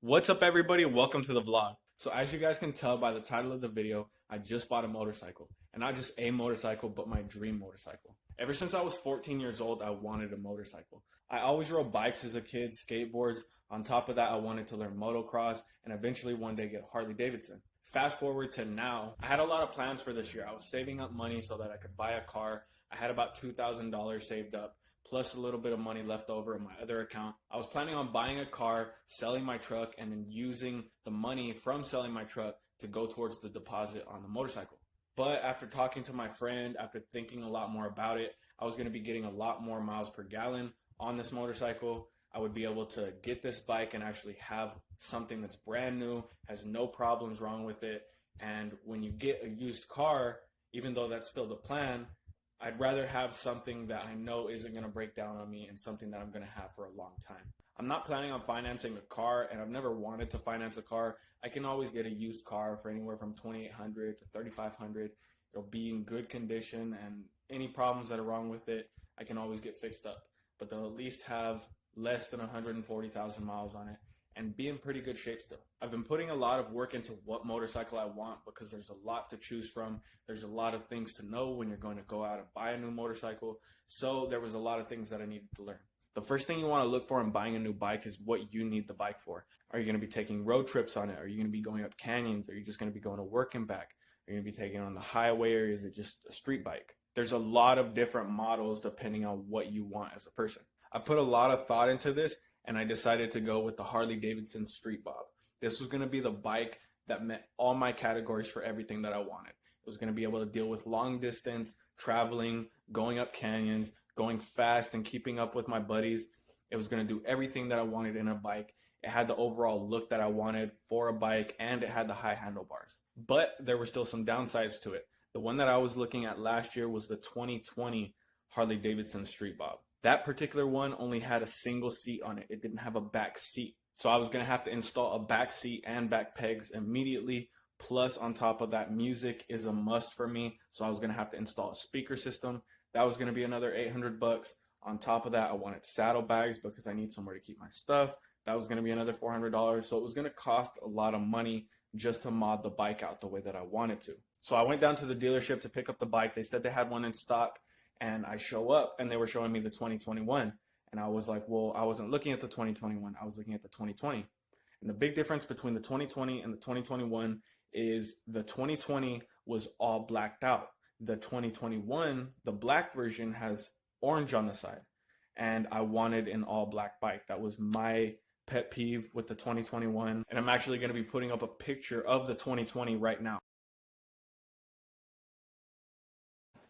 What's up, everybody? Welcome to the vlog. So as you guys can tell by the title of the video, I just bought a motorcycle. And not just a motorcycle, but my dream motorcycle. Ever since I was 14 years old, I wanted a motorcycle. I always rode bikes as a kid, skateboards. On top of that, I wanted to learn motocross and eventually one day get Harley Davidson. Fast forward to now, I had a lot of plans for this year. I was saving up money so that I could buy a car. I had about $2,000 saved up, plus a little bit of money left over in my other account. I was planning on buying a car, selling my truck, and then using the money from selling my truck to go towards the deposit on the motorcycle. But after talking to my friend, after thinking a lot more about it, I was going to be getting a lot more miles per gallon on this motorcycle. I would be able to get this bike and actually have something that's brand new, has no problems wrong with it. And when you get a used car, even though that's still the plan, I'd rather have something that I know isn't going to break down on me and something that I'm going to have for a long time. I'm not planning on financing a car, and I've never wanted to finance a car. I can always get a used car for anywhere from $2,800 to $3,500. It'll be in good condition, and any problems that are wrong with it, I can always get fixed up. But they'll at least have less than 140,000 miles on it and be in pretty good shape still. I've been putting a lot of work into what motorcycle I want because there's a lot to choose from. There's a lot of things to know when you're going to go out and buy a new motorcycle. So there was a lot of things that I needed to learn. The first thing you want to look for in buying a new bike is what you need the bike for. Are you going to be taking road trips on it? Are you going to be going up canyons? Are you just going to be going to work and back? Are you going to be taking it on the highway, or is it just a street bike? There's a lot of different models depending on what you want as a person. I put a lot of thought into this, and I decided to go with the Harley Davidson Street Bob. This was going to be the bike that met all my categories for everything that I wanted. It was going to be able to deal with long distance, traveling, going up canyons, going fast, and keeping up with my buddies. It was going to do everything that I wanted in a bike. It had the overall look that I wanted for a bike, and it had the high handlebars. But there were still some downsides to it. The one that I was looking at last year was the 2020 Harley Davidson Street Bob. That particular one only had a single seat on it. It didn't have a back seat. So I was going to have to install a back seat and back pegs immediately. Plus, on top of that, music is a must for me. So I was going to have to install a speaker system. That was going to be another $800. On top of that, I wanted saddlebags because I need somewhere to keep my stuff. That was going to be another $400. So it was going to cost a lot of money just to mod the bike out the way that I wanted to. So I went down to the dealership to pick up the bike. They said they had one in stock. And I show up and they were showing me the 2021. And I was like, well, I wasn't looking at the 2021. I was looking at the 2020. And the big difference between the 2020 and the 2021 is the 2020 was all blacked out. The 2021, the black version, has orange on the side. And I wanted an all black bike. That was my pet peeve with the 2021. And I'm actually going to be putting up a picture of the 2020 right now.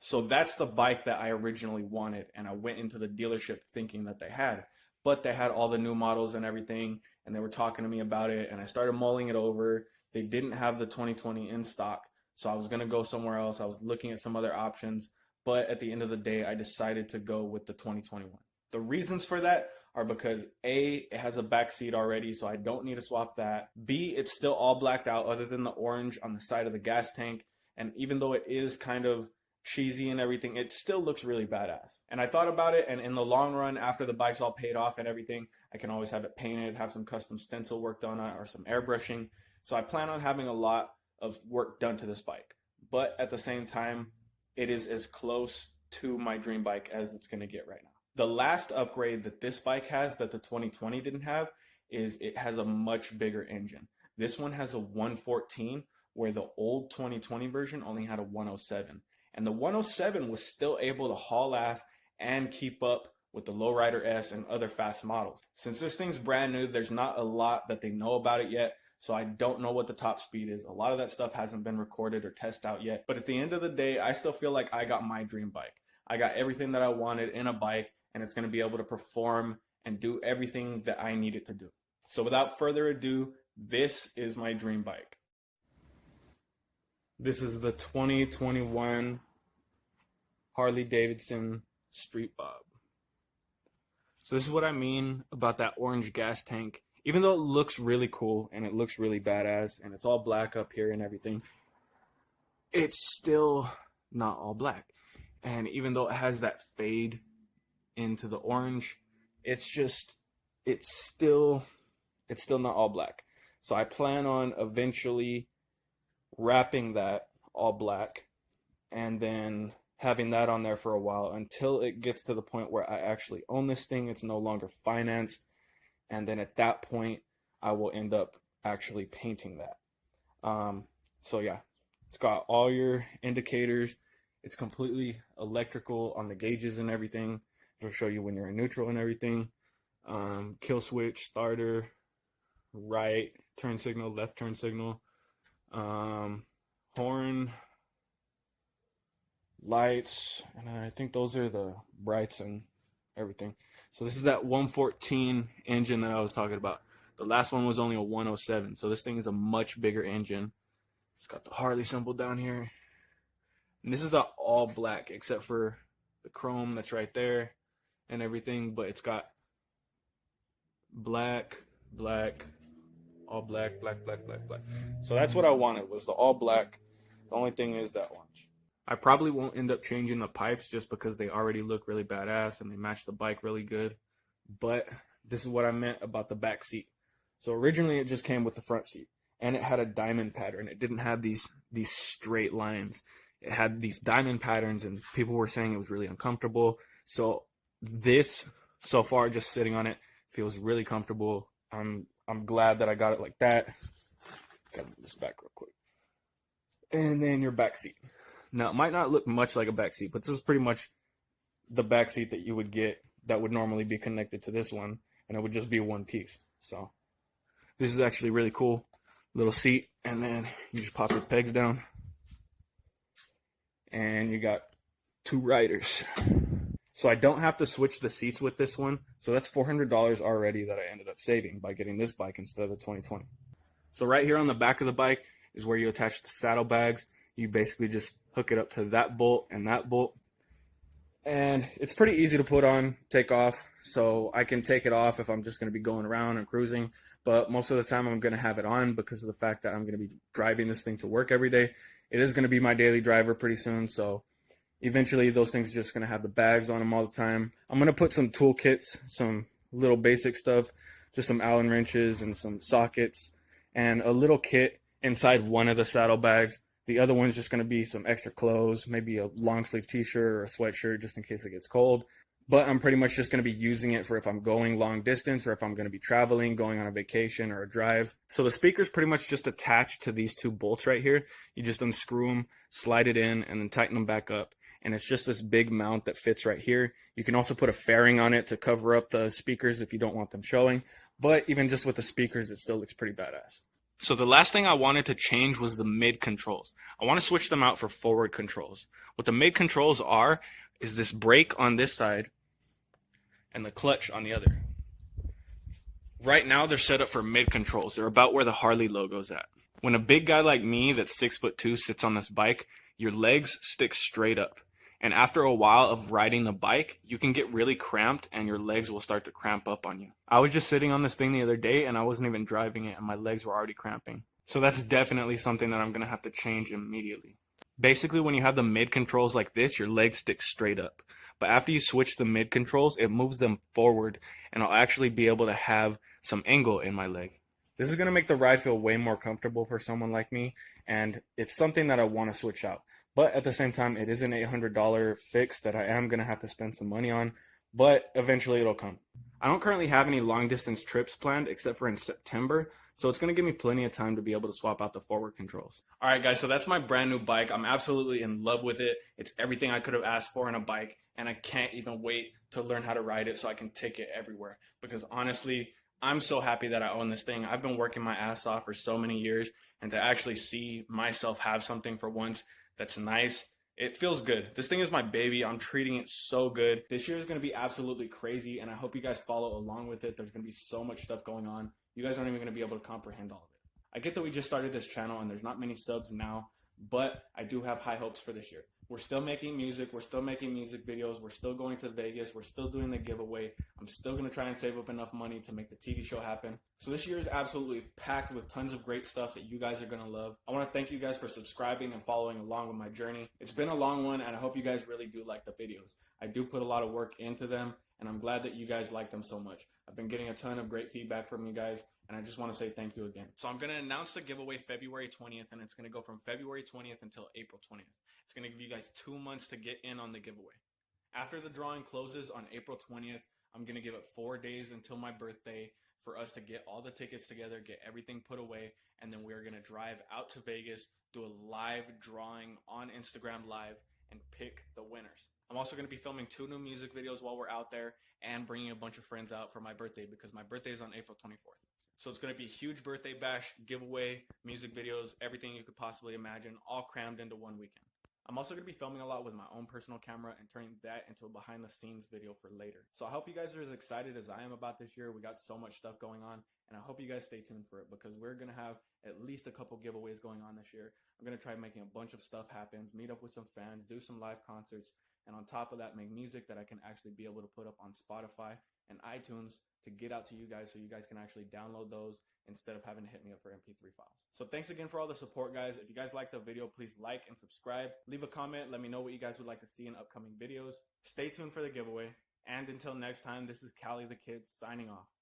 So that's the bike that I originally wanted, and I went into the dealership thinking that they had. But they had all the new models and everything, and they were talking to me about it, and I started mulling it over. They didn't have the 2020 in stock, so I was going to go somewhere else. I was looking at some other options, but at the end of the day, I decided to go with the 2021. The reasons for that are because A, it has a back seat already, so I don't need to swap that. B, it's still all blacked out other than the orange on the side of the gas tank, and even though it is kind of cheesy and everything, it still looks really badass. And I thought about it, and in the long run, after the bike's all paid off and everything, I can always have it painted, have some custom stencil work done on it, or some airbrushing. So I plan on having a lot of work done to this bike. But at the same time, it is as close to my dream bike as it's going to get right now. The last upgrade that this bike has that the 2020 didn't have is it has a much bigger engine. This one has a 114, where the old 2020 version only had a 107. And the 107 was still able to haul ass and keep up with the Lowrider S and other fast models. Since this thing's brand new, there's not a lot that they know about it yet, so I don't know what the top speed is. A lot of that stuff hasn't been recorded or tested out yet. But at the end of the day, I still feel like I got my dream bike. I got everything that I wanted in a bike, and it's going to be able to perform and do everything that I need it to do. So without further ado, this is my dream bike. This is the 2021 Harley Davidson Street Bob. So this is what I mean about that orange gas tank. Even though it looks really cool and it looks really badass and it's all black up here and everything, it's still not all black. And even though it has that fade into the orange, it's still it's still not all black. So I plan on eventually wrapping that all black and then having that on there for a while until it gets to the point where I actually own this thing. It's no longer financed. And then at that point, I will end up actually painting that. So yeah, it's got all your indicators. It's completely electrical on the gauges and everything. It'll show you when you're in neutral and everything. Kill switch, starter, right turn signal, left turn signal, horn, lights, and I think those are the brights and everything. So this is that 114 engine that I was talking about. The last one was only a 107, so this thing is a much bigger engine. It's got the Harley symbol down here. And this is the all black except for the chrome that's right there and everything, but it's got black, black, all black, black, black, black, black. So that's what I wanted, was the all black. The only thing is that orange. I probably won't end up changing the pipes just because they already look really badass and they match the bike really good. But this is what I meant about the back seat. So originally it just came with the front seat and it had a diamond pattern. It didn't have these straight lines. It had these diamond patterns and people were saying it was really uncomfortable. So this, so far, just sitting on it, feels really comfortable. I'm glad that I got it like that. Gotta move this back real quick. And then your back seat. Now, it might not look much like a back seat, but this is pretty much the back seat that you would get that would normally be connected to this one, and it would just be one piece. So this is actually really cool. Little seat, and then you just pop your pegs down, and you got two riders. So I don't have to switch the seats with this one. So that's $400 already that I ended up saving by getting this bike instead of the 2020. So right here on the back of the bike is where you attach the saddlebags. You basically just hook it up to that bolt and that bolt. And it's pretty easy to put on, take off. So I can take it off if I'm just going to be going around and cruising. But most of the time I'm going to have it on because of the fact that I'm going to be driving this thing to work every day. It is going to be my daily driver pretty soon. So eventually those things are just going to have the bags on them all the time. I'm going to put some toolkits, some little basic stuff, just some Allen wrenches and some sockets and a little kit inside one of the saddlebags. The other one's just going to be some extra clothes, maybe a long sleeve t-shirt or a sweatshirt just in case it gets cold. But I'm pretty much just going to be using it for if I'm going long distance or if I'm going to be traveling, going on a vacation or a drive. So the speaker's pretty much just attached to these two bolts right here. You just unscrew them, slide it in, and then tighten them back up. And it's just this big mount that fits right here. You can also put a fairing on it to cover up the speakers if you don't want them showing. But even just with the speakers, it still looks pretty badass. So the last thing I wanted to change was the mid controls. I want to switch them out for forward controls. What the mid controls are is this brake on this side and the clutch on the other. Right now they're set up for mid controls. They're about where the Harley logo's at. When a big guy like me that's 6'2" sits on this bike, your legs stick straight up. And after a while of riding the bike, you can get really cramped and your legs will start to cramp up on you. I was just sitting on this thing the other day and I wasn't even driving it and my legs were already cramping. So that's definitely something that I'm going to have to change immediately. Basically, when you have the mid controls like this, your legs stick straight up. But after you switch the mid controls, it moves them forward and I'll actually be able to have some angle in my leg. This is going to make the ride feel way more comfortable for someone like me, and it's something that I want to switch out. But at the same time, it is an $800 fix that I am going to have to spend some money on, but eventually it'll come. I don't currently have any long distance trips planned except for in September, so it's going to give me plenty of time to be able to swap out the forward controls. All right, guys, so that's my brand new bike. I'm absolutely in love with it. It's everything I could have asked for in a bike, and I can't even wait to learn how to ride it so I can take it everywhere. Because honestly, I'm so happy that I own this thing. I've been working my ass off for so many years, and to actually see myself have something for once that's nice, it feels good. This thing is my baby. I'm treating it so good. This year is going to be absolutely crazy, and I hope you guys follow along with it. There's going to be so much stuff going on. You guys aren't even going to be able to comprehend all of it. I get that we just started this channel, and there's not many subs now, but I do have high hopes for this year. We're still making music. We're still making music videos. We're still going to Vegas. We're still doing the giveaway. I'm still going to try and save up enough money to make the TV show happen. So this year is absolutely packed with tons of great stuff that you guys are going to love. I want to thank you guys for subscribing and following along with my journey. It's been a long one, and I hope you guys really do like the videos. I do put a lot of work into them, and I'm glad that you guys like them so much. I've been getting a ton of great feedback from you guys, and I just want to say thank you again. So I'm going to announce the giveaway February 20th, and it's going to go from February 20th until April 20th. It's going to give you guys 2 months to get in on the giveaway. After the drawing closes on April 20th, I'm going to give it 4 days until my birthday for us to get all the tickets together, get everything put away, and then we're going to drive out to Vegas, do a live drawing on Instagram Live, and pick the winners. I'm also going to be filming 2 new music videos while we're out there and bringing a bunch of friends out for my birthday because my birthday is on April 24th. So it's going to be a huge birthday bash, giveaway, music videos, everything you could possibly imagine, all crammed into one weekend. I'm also going to be filming a lot with my own personal camera and turning that into a behind the scenes video for later. So I hope you guys are as excited as I am about this year. We got so much stuff going on, and I hope you guys stay tuned for it because we're going to have at least a couple giveaways going on this year. I'm going to try making a bunch of stuff happen, meet up with some fans, do some live concerts, and on top of that, make music that I can actually be able to put up on Spotify and iTunes to get out to you guys so you guys can actually download those instead of having to hit me up for MP3 files. So thanks again for all the support, guys. If you guys like the video, please like and subscribe. Leave a comment. Let me know what you guys would like to see in upcoming videos. Stay tuned for the giveaway. And until next time, this is Callie the Kid signing off.